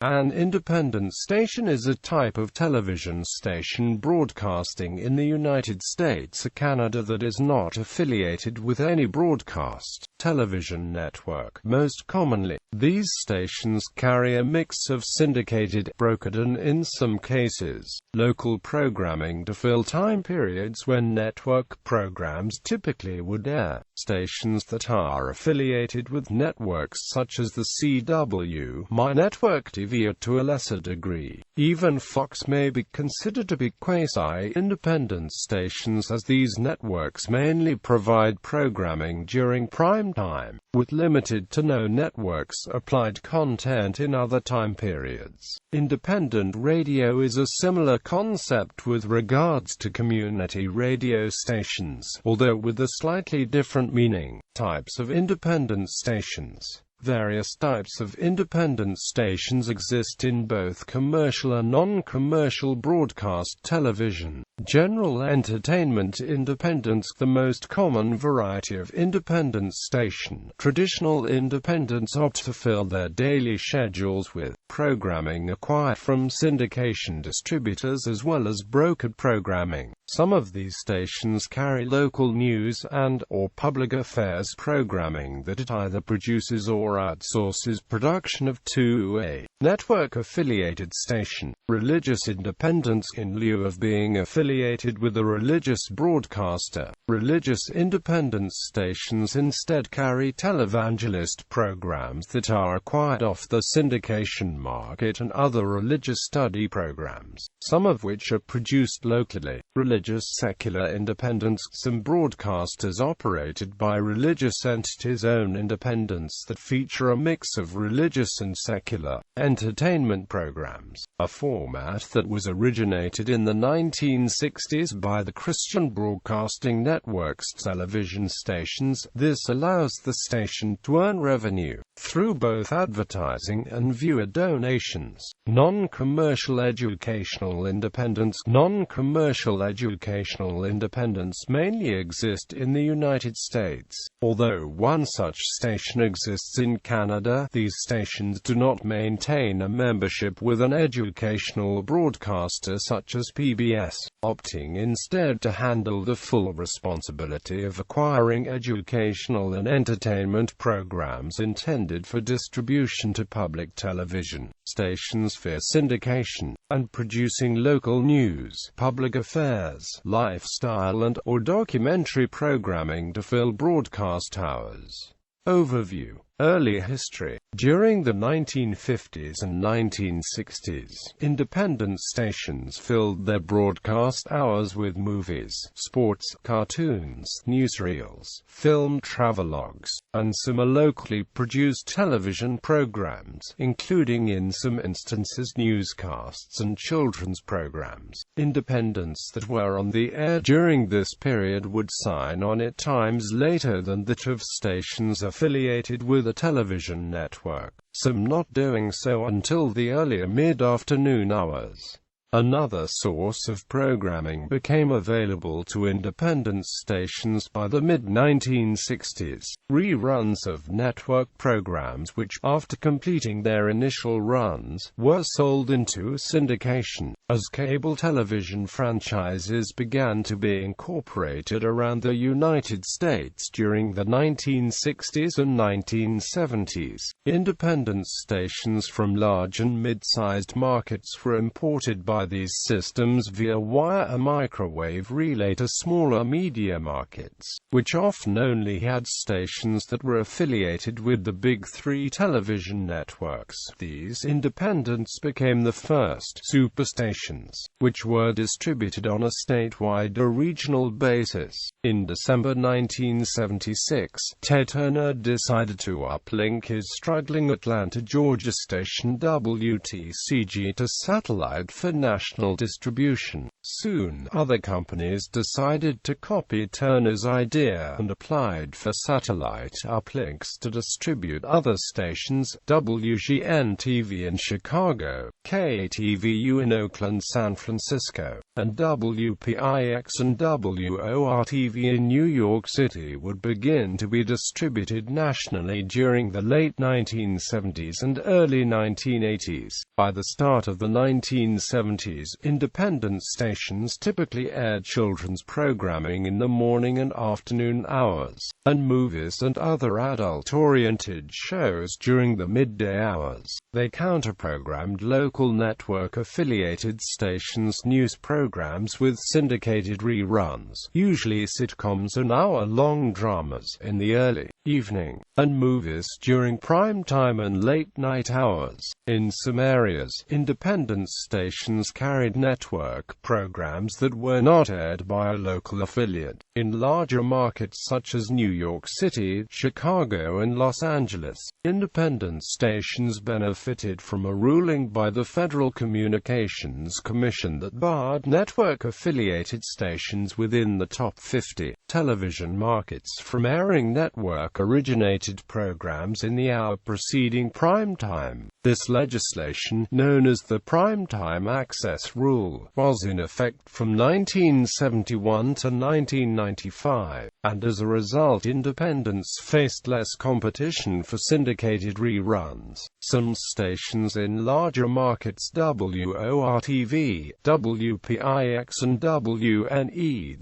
An independent station is a type of television station broadcasting in the United States or Canada that is not affiliated with any broadcast television network. Most commonly, these stations carry a mix of syndicated, brokered and, in some cases, local programming to fill time periods when network programs typically would air. Stations that are affiliated with networks such as the CW, My Network TV, or to a lesser degree, even Fox, may be considered to be quasi-independent stations, as these networks mainly provide programming during prime time, with limited to no networks-applied content in other time periods. Independent radio is a similar concept with regards to community radio stations, although with a slightly different meaning. Types of independent stations. Various types of independent stations exist in both commercial and non-commercial broadcast television. General entertainment independence. The most common variety of independent station. Traditional independents opt to fill their daily schedules with programming acquired from syndication distributors as well as brokered programming. Some of these stations carry local news and/or public affairs programming that it either produces or outsources production of to a network-affiliated station. Religious independence. In lieu of being affiliated with a religious broadcaster, religious independent stations instead carry televangelist programs that are acquired off the syndication market and other religious study programs, some of which are produced locally. Religious secular independence. Some broadcasters operated by religious entities own independents that feature a mix of religious and secular entertainment programs, a format that was originated in the 1960s by the Christian Broadcasting Network's television stations. This allows the station to earn revenue through both advertising and viewer donations. Non-commercial educational independence. Non-commercial educational independence mainly exist in the United States. Although one such station exists in Canada, these stations do not maintain a membership with an educational broadcaster such as PBS, opting instead to handle the full responsibility of acquiring educational and entertainment programs intended for distribution to public television stations for syndication, and producing local news, public affairs, lifestyle and/or documentary programming to fill broadcast hours. Overview. Early history. During the 1950s and 1960s, independent stations filled their broadcast hours with movies, sports, cartoons, newsreels, film travelogues, and some locally produced television programs, including in some instances newscasts and children's programs. Independents that were on the air during this period would sign on at times later than that of stations affiliated with a television network, some not doing so until the earlier mid-afternoon hours. Another source of programming became available to independent stations by the mid-1960s, reruns of network programs which, after completing their initial runs, were sold into syndication. As cable television franchises began to be incorporated around the United States during the 1960s and 1970s, independent stations from large and mid-sized markets were imported by these systems via wire or microwave relay to smaller media markets, which often only had stations that were affiliated with the big three television networks. These independents became the first superstations, which were distributed on a statewide or regional basis. In December 1976, Ted Turner decided to uplink his struggling Atlanta, Georgia station WTCG to satellite for national distribution. Soon, other companies decided to copy Turner's idea and applied for satellite uplinks to distribute other stations, WGN-TV in Chicago, KTVU in Oklahoma, and San Francisco, and WPIX and WOR-TV in New York City would begin to be distributed nationally during the late 1970s and early 1980s. By the start of the 1970s, independent stations typically aired children's programming in the morning and afternoon hours, and movies and other adult-oriented shows during the midday hours. They counter-programmed local network-affiliated stations' news programs with syndicated reruns, usually sitcoms and hour-long dramas, in the early evening, and movies during prime time and late-night hours. In some areas, independent stations carried network programs that were not aired by a local affiliate. In larger markets such as New York City, Chicago and Los Angeles, independent stations benefited from a ruling by the Federal Communications Commission that barred network-affiliated stations within the top 50 television markets from airing network-originated programs in the hour preceding prime time. This legislation, known as the Primetime Access Rule, was in effect from 1971 to 1995, and as a result independents faced less competition for syndicated reruns. Some stations in larger markets, WOR-TV, WPIX and WNEW-TV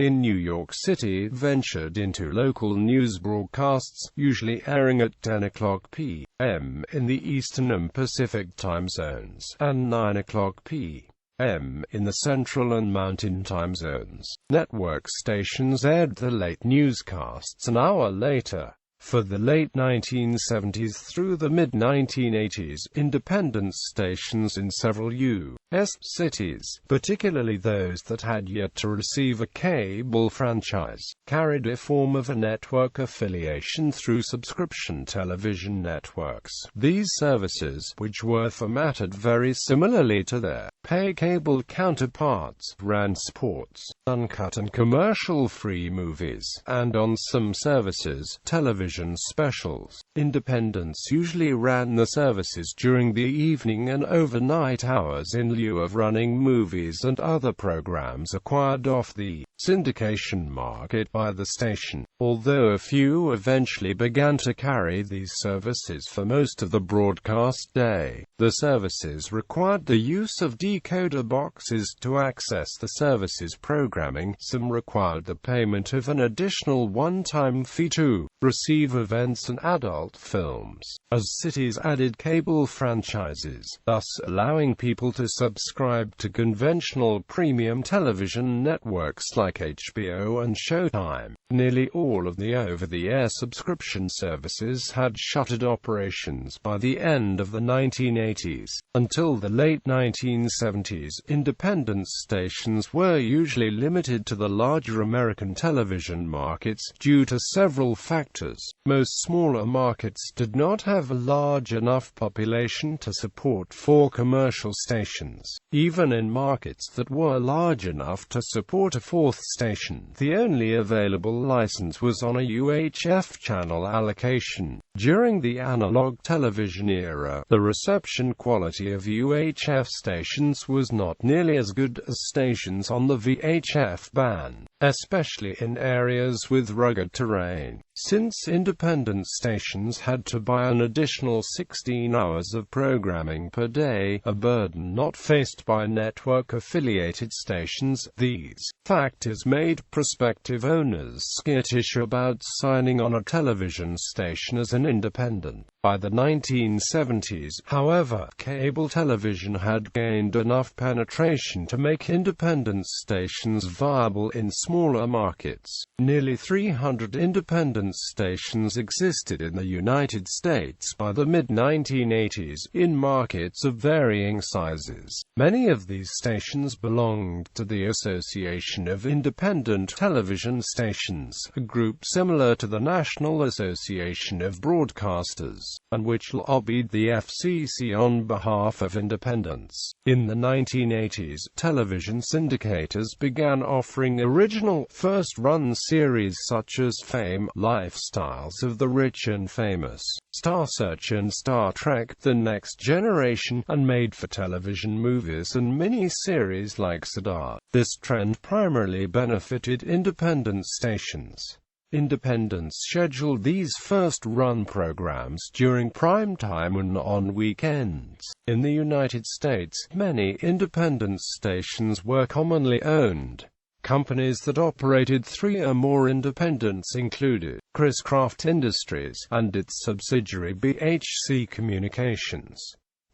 in New York City, ventured into local news broadcasts, usually airing at 10 o'clock p.m. in the Eastern and Pacific time zones, and 9 o'clock p.m. in the Central and Mountain time zones. Network stations aired the late newscasts an hour later. For the late 1970s through the mid-1980s, independent stations in several U.S. cities, particularly those that had yet to receive a cable franchise, carried a form of a network affiliation through subscription television networks. These services, which were formatted very similarly to their pay cable counterparts, ran sports, uncut and commercial-free movies, and on some services, television specials. Independents usually ran the services during the evening and overnight hours in lieu of running movies and other programs acquired off the syndication market by the station, although a few eventually began to carry these services for most of the broadcast day. The services required the use of decoder boxes to access the service's programming. Some required the payment of an additional one-time fee to receive events and adult films, as cities added cable franchises, thus allowing people to subscribe to conventional premium television networks like HBO and Showtime. Nearly all of the over-the-air subscription services had shuttered operations by the end of the 1980s. Until the late 1970s, independent stations were usually limited to the larger American television markets due to several factors. Most smaller markets did not have a large enough population to support 4 commercial stations. Even in markets that were large enough to support a 4th station, the only available license was on a UHF channel allocation. During the analog television era, the reception quality of UHF stations was not nearly as good as stations on the VHF band, especially in areas with rugged terrain. Since independent stations had to buy an additional 16 hours of programming per day, a burden not faced by network-affiliated stations, these factors made prospective owners skittish about signing on a television station as an independent. By the 1970s, however, cable television had gained enough penetration to make independent stations viable in smaller markets. Nearly 300 independent stations existed in the United States by the mid-1980s, in markets of varying sizes. Many of these stations belonged to the Association of Independent Television Stations, a group similar to the National Association of Broadcasters. and which lobbied the FCC on behalf of independents. In the 1980s, television syndicators began offering original, first-run series such as Fame, Lifestyles of the Rich and Famous, Star Search and Star Trek: The Next Generation, and made-for-television movies and mini-series like Siddharth. This trend primarily benefited independent stations. Independents scheduled these first-run programs during prime time and on weekends. In the United States, many independent stations were commonly owned. Companies that operated 3 or more independents included Chris-Craft Industries and its subsidiary BHC Communications,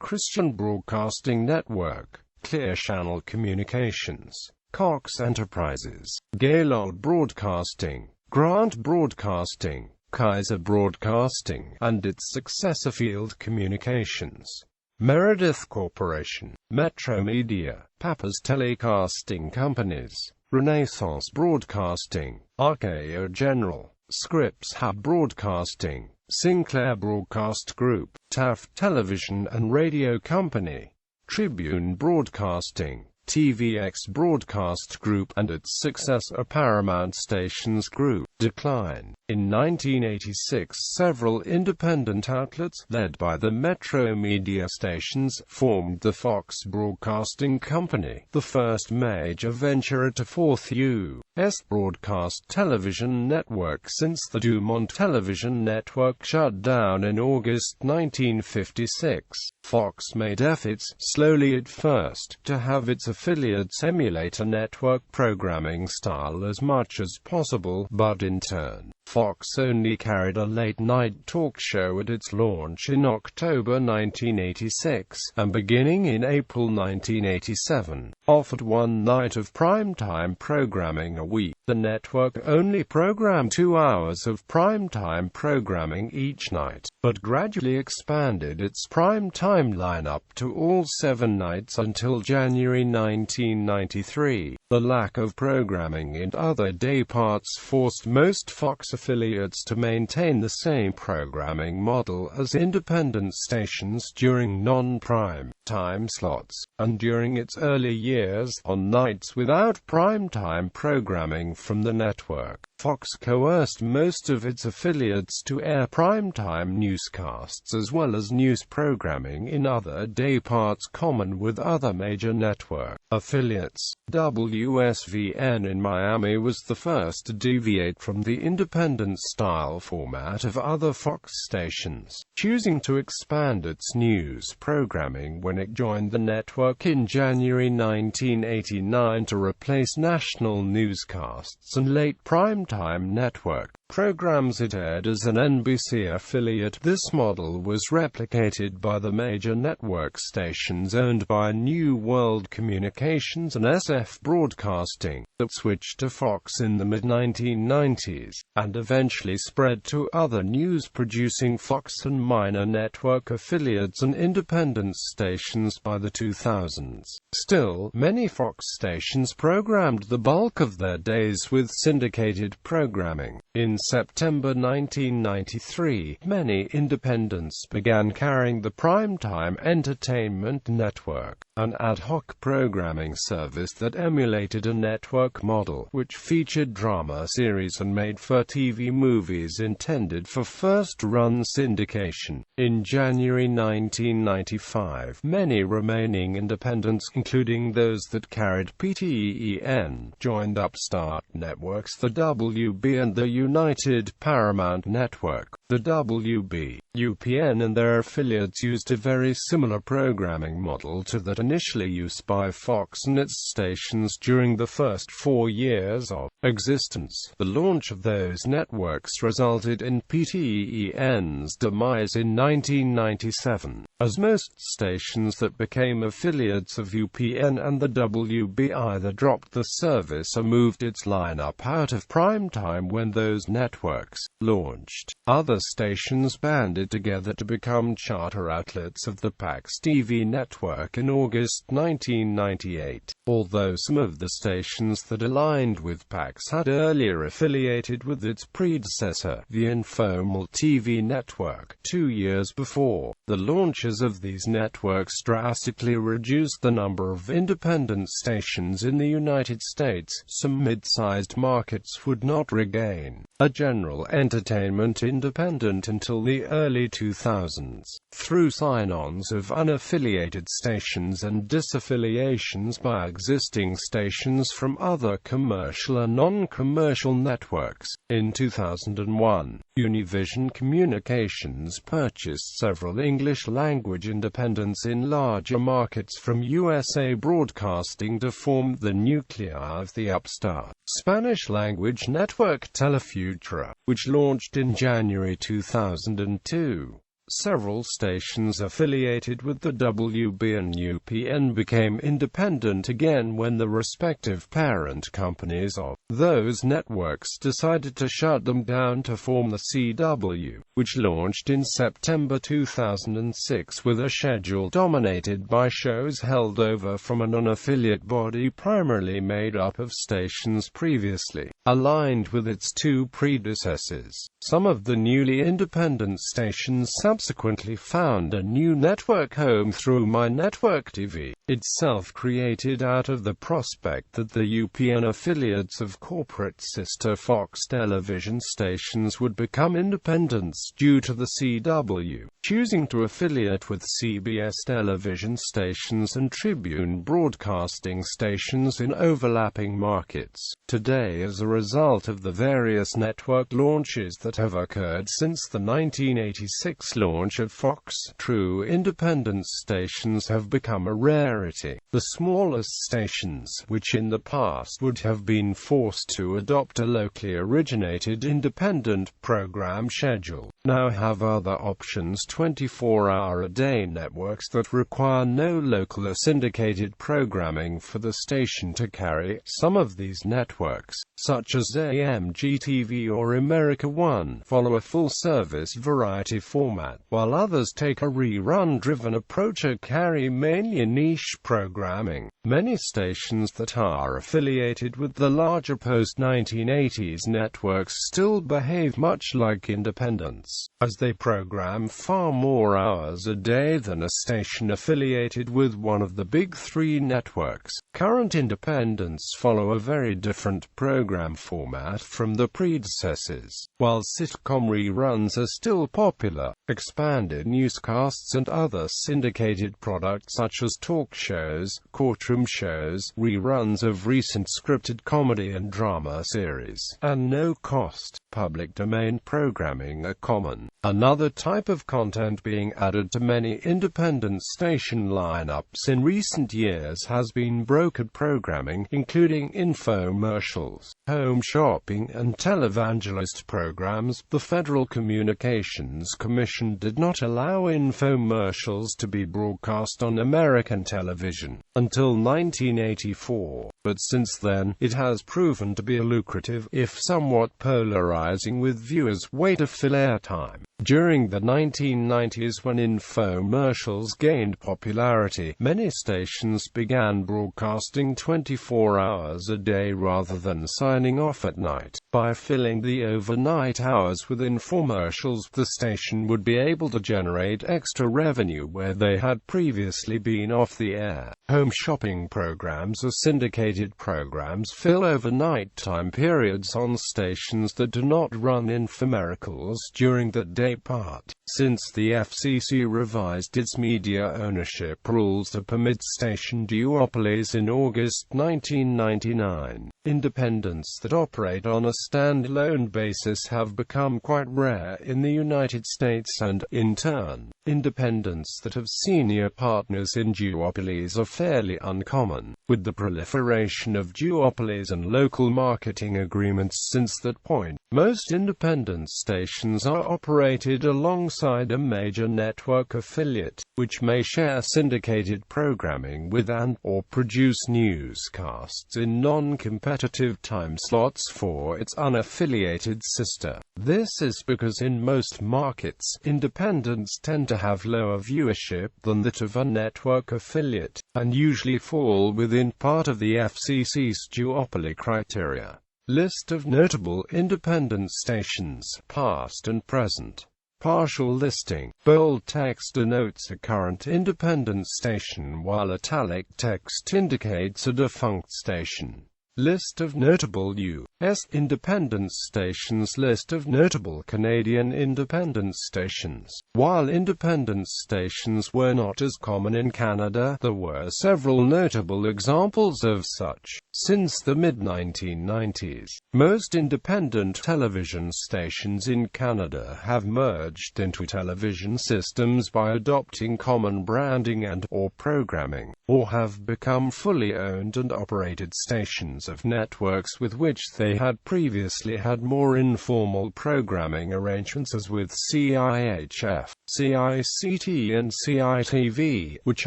Christian Broadcasting Network, Clear Channel Communications, Cox Enterprises, Gaylord Broadcasting, Grant Broadcasting, Kaiser Broadcasting, and its successor Field Communications, Meredith Corporation, Metro Media, Pappas Telecasting Companies, Renaissance Broadcasting, RKO General, Scripps Hub Broadcasting, Sinclair Broadcast Group, Taft Television and Radio Company, Tribune Broadcasting, TVX Broadcast Group, and its successor Paramount Stations Group. Decline. In 1986, several independent outlets, led by the Metro Media stations, formed the Fox Broadcasting Company, the first major venture at a fourth U.S. broadcast television network since the Dumont Television Network shut down in August 1956. Fox made efforts, slowly at first, to have its affiliates emulate a network programming style as much as possible, but in turn, Fox only carried a late-night talk show at its launch in October 1986, and beginning in April 1987, offered one night of prime-time programming a week. The network only programmed 2 hours of prime-time programming each night, but gradually expanded its prime-time lineup to all 7 nights until January 1993. The lack of programming in other dayparts forced most Fox affiliates to maintain the same programming model as independent stations during non-prime time slots, and during its early years, on nights without prime-time programming from the network, Fox coerced most of its affiliates to air prime-time newscasts as well as news programming in other dayparts common with other major network affiliates. WSVN in Miami was the first to deviate from the independent-style format of other Fox stations, choosing to expand its news programming when it joined the network in January 1989 to replace national newscasts and late prime-time network programs it aired as an NBC affiliate. This model was replicated by the major network stations owned by New World Communications and SF Broadcasting, that switched to Fox in the mid-1990s, and eventually spread to other news-producing Fox and minor network affiliates and independent stations by the 2000s. Still, many Fox stations programmed the bulk of their days with syndicated programming. In September 1993, many independents began carrying the Primetime Entertainment Network, an ad hoc programming service that emulated a network model, which featured drama series and made-for-TV movies intended for first-run syndication. In January 1995, many remaining independents, including those that carried PTEN, joined upstart networks the WB and the United Paramount Network. The WB, UPN and their affiliates used a very similar programming model to that initially used by Fox and its stations during the first 4 years of existence. The launch of those networks resulted in PTEN's demise in 1997, as most stations that became affiliates of UPN and the WB either dropped the service or moved its lineup out of prime time when those networks launched. Other other stations banded together to become charter outlets of the PAX TV network in August 1998. Although some of the stations that aligned with PAX had earlier affiliated with its predecessor, the Informal TV network, 2 years before, the launches of these networks drastically reduced the number of independent stations in the United States. Some mid-sized markets would not regain a general entertainment independent until the early 2000s, through sign-ons of unaffiliated stations and disaffiliations by existing stations from other commercial and non-commercial networks. In 2001, Univision Communications purchased several English-language independents in larger markets from USA Broadcasting to form the nuclei of the upstart Spanish-language network Telefutura, which launched in January 2002. Several stations affiliated with the WB and UPN became independent again when the respective parent companies of those networks decided to shut them down to form the CW, which launched in September 2006 with a schedule dominated by shows held over from a non-affiliate body primarily made up of stations previously aligned with its two predecessors. Some of the newly independent stations subsequently found a new network home through My Network TV, itself created out of the prospect that the UPN affiliates of corporate sister Fox television stations would become independents due to the CW choosing to affiliate with CBS television stations and Tribune broadcasting stations in overlapping markets. Today, as a result of the various network launches that have occurred since the 1986 launch of Fox, true independent stations have become a rarity. The smallest stations, which in the past would have been forced to adopt a locally originated independent program schedule, now have other options: 24-hour-a-day networks that require no local or syndicated programming for the station to carry. Some of these networks, such as AMG-TV or America One, follow a full-service variety format, while others take a rerun-driven approach or carry mainly niche programming. Many stations that are affiliated with the larger post-1980s networks still behave much like independents, as they program far more hours a day than a station affiliated with one of the big three networks. Current independents follow a very different program format from the predecessors. While sitcom reruns are still popular, expanded newscasts and other syndicated products such as talk shows, courtroom shows, reruns of recent scripted comedy and drama series, and no-cost, public domain programming are common. Another type of content being added to many independent station lineups in recent years has been brokered programming, including infomercials, home shopping, and televangelist programs. The Federal Communications Commission did not allow infomercials to be broadcast on American television until 1984, but since then, it has proven to be a lucrative, if somewhat polarizing, with viewers wait to fill airtime. During the 1990s, when infomercials gained popularity, many stations began broadcasting 24 hours a day rather than signing off at night. By filling the overnight hours with infomercials, the station would be able to generate extra revenue where they had previously been off the air. Home shopping programs or syndicated programs fill overnight time periods on stations that do not run infomercials during the day part. Since the FCC revised its media ownership rules to permit station duopolies in August 1999, independents that operate on a standalone basis have become quite rare in the United States and, in turn, independents that have senior partners in duopolies are fairly uncommon. With the proliferation of duopolies and local marketing agreements since that point, most independent stations are operating operated alongside a major network affiliate, which may share syndicated programming with and/or produce newscasts in non-competitive time slots for its unaffiliated sister. This is because in most markets, independents tend to have lower viewership than that of a network affiliate, and usually fall within part of the FCC's duopoly criteria. List of notable independent stations, past and present. Partial listing. Bold text denotes a current independent station while italic text indicates a defunct station. List of notable U.S. independent stations. List of notable Canadian independent stations. While independent stations were not as common in Canada, there were several notable examples of such. Since the mid-1990s, most independent television stations in Canada have merged into television systems by adopting common branding and/or programming, or have become fully owned and operated stations of networks with which they had previously had more informal programming arrangements, as with CIHF, CICT and CITV, which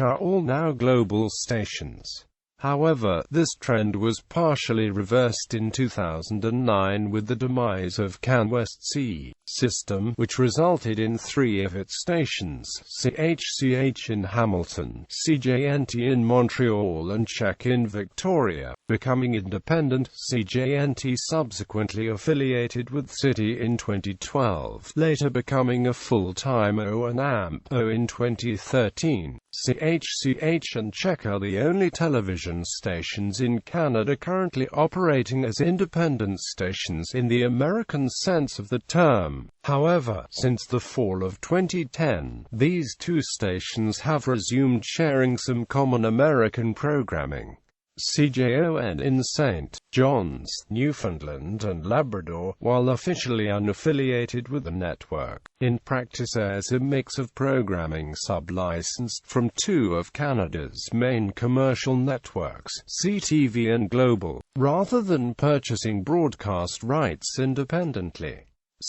are all now global stations. However, this trend was partially reversed in 2009 with the demise of CanWest's system, which resulted in 3 of its stations, CHCH in Hamilton, CJNT in Montreal and CHEK in Victoria, becoming independent. CJNT subsequently affiliated with City in 2012, later becoming a full-time O&AMPO in 2013. CHCH and CHEK are the only television stations in Canada currently operating as independent stations in the American sense of the term. However, since the fall of 2010, these 2 stations have resumed sharing some common American programming. CJON in St. John's, Newfoundland and Labrador, while officially unaffiliated with the network, in practice airs a mix of programming sub-licensed from 2 of Canada's main commercial networks, CTV and Global, rather than purchasing broadcast rights independently.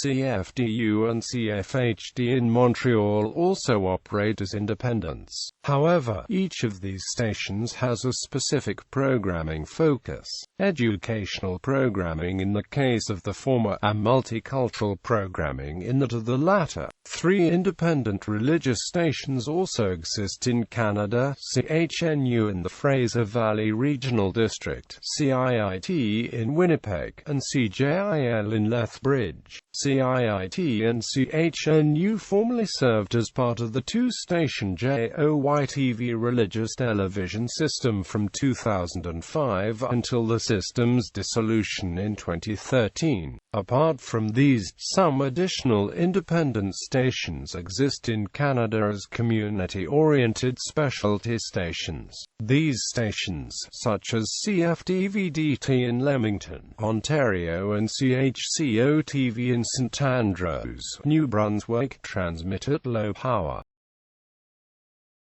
CFDU and CFHD in Montreal also operate as independents. However, each of these stations has a specific programming focus. Educational programming in the case of the former, and multicultural programming in that of the latter. 3 independent religious stations also exist in Canada: CHNU in the Fraser Valley Regional District, CIIT in Winnipeg, and CJIL in Lethbridge. CIIT and CHNU formerly served as part of the 2-station JOYTV religious television system from 2005 until the system's dissolution in 2013. Apart from these, some additional independent stations exist in Canada as community-oriented specialty stations. These stations, such as CFDVDT in Leamington, Ontario and CHCO-TV in St Andrews, New Brunswick, transmit at low power.